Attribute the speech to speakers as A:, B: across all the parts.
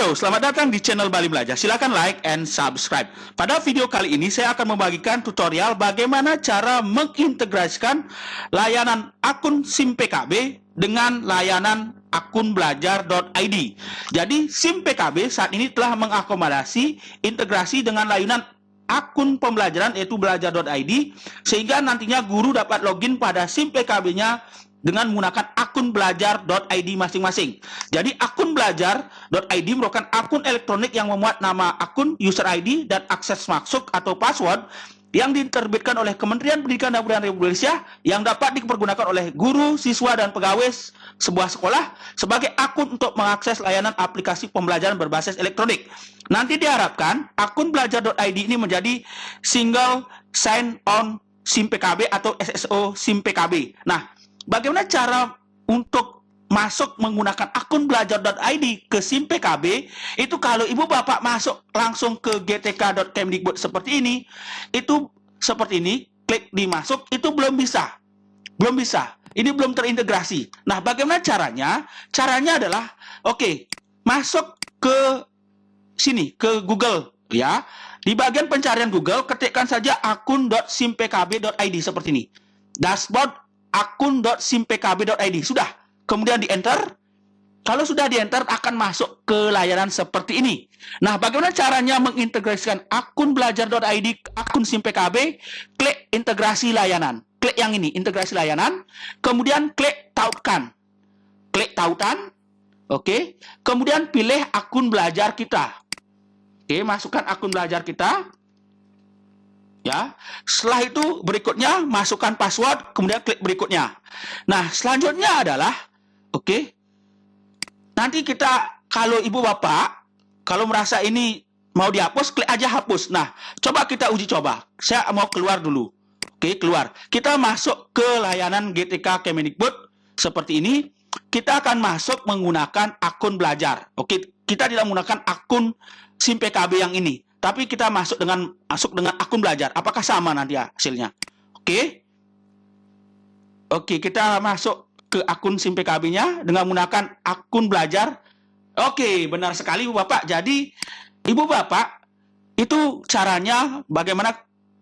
A: Halo, selamat datang di channel Bali Belajar. Silakan like and subscribe. Pada video kali ini saya akan membagikan tutorial bagaimana cara mengintegrasikan layanan akun SIM PKB dengan layanan akun belajar.id. Jadi SIM PKB saat ini telah mengakomodasi integrasi dengan layanan akun pembelajaran yaitu belajar.id, sehingga nantinya guru dapat login pada SIM PKB-nya dengan menggunakan akun belajar.id masing-masing. Jadi akun belajar.id merupakan akun elektronik yang memuat nama akun, user ID, dan akses masuk atau password yang diterbitkan oleh Kementerian Pendidikan dan Kebudayaan Republik Indonesia yang dapat dipergunakan oleh guru, siswa, dan pegawai sebuah sekolah sebagai akun untuk mengakses layanan aplikasi pembelajaran berbasis elektronik. Nanti diharapkan akun belajar.id ini menjadi single sign-on SIM PKB atau SSO SIM PKB. Nah, bagaimana cara untuk masuk menggunakan akun belajar.id ke SIM PKB? Itu kalau ibu bapak masuk langsung ke gtk.kemdikbud seperti ini, itu seperti ini, klik di masuk, itu belum bisa. Belum bisa. Ini belum terintegrasi. Nah, bagaimana caranya? Caranya adalah, oke, masuk ke sini, ke Google, ya. Di bagian pencarian Google, ketikkan saja akun.simpkb.id seperti ini. Dashboard akun.simpkb.id. Sudah. Kemudian di-enter. Kalau sudah di-enter, akan masuk ke layanan seperti ini. Nah, bagaimana caranya mengintegrasikan akun belajar.id ke akun SIM PKB? Klik integrasi layanan. Klik yang ini, integrasi layanan. Kemudian klik tautkan. Klik tautan. Oke. Kemudian pilih akun belajar kita. Oke, masukkan akun belajar kita. Ya, setelah itu berikutnya masukkan password, kemudian klik berikutnya. Nah, selanjutnya adalah, oke, nanti kita, kalau ibu bapak, kalau merasa ini mau dihapus, klik aja hapus. Nah, coba kita uji coba. Saya mau keluar dulu. Oke, keluar. Kita masuk ke layanan GTK Kemdikbud seperti ini. Kita akan masuk menggunakan akun belajar. Oke, kita tidak menggunakan akun SIM PKB yang ini, tapi kita masuk dengan akun belajar. Apakah sama nanti hasilnya? Oke. Oke, kita masuk ke akun SIM PKB-nya dengan menggunakan akun belajar. Oke, benar sekali Ibu Bapak. Jadi, Ibu Bapak, itu caranya bagaimana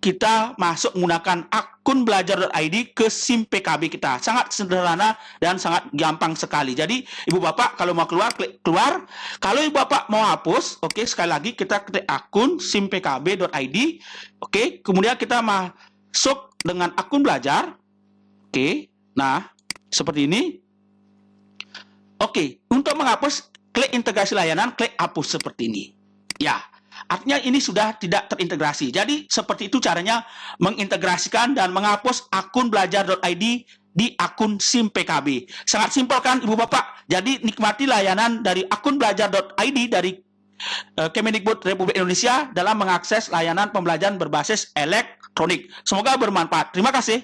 A: kita masuk menggunakan akun belajar.id ke SIM PKB kita. Sangat sederhana dan sangat gampang sekali. Jadi, Ibu Bapak kalau mau keluar, klik keluar. Kalau Ibu Bapak mau hapus, oke, sekali lagi kita klik akun simpkb.id. Oke, kemudian kita masuk dengan akun belajar. Oke, nah, seperti ini. Oke, untuk menghapus, klik integrasi layanan, klik hapus seperti ini. Ya. Artinya ini sudah tidak terintegrasi. Jadi seperti itu caranya mengintegrasikan dan menghapus akun belajar.id di akun SIM PKB. Sangat simpel kan Ibu Bapak? Jadi nikmati layanan dari akun belajar.id dari Kemdikbud Republik Indonesia dalam mengakses layanan pembelajaran berbasis elektronik. Semoga bermanfaat. Terima kasih.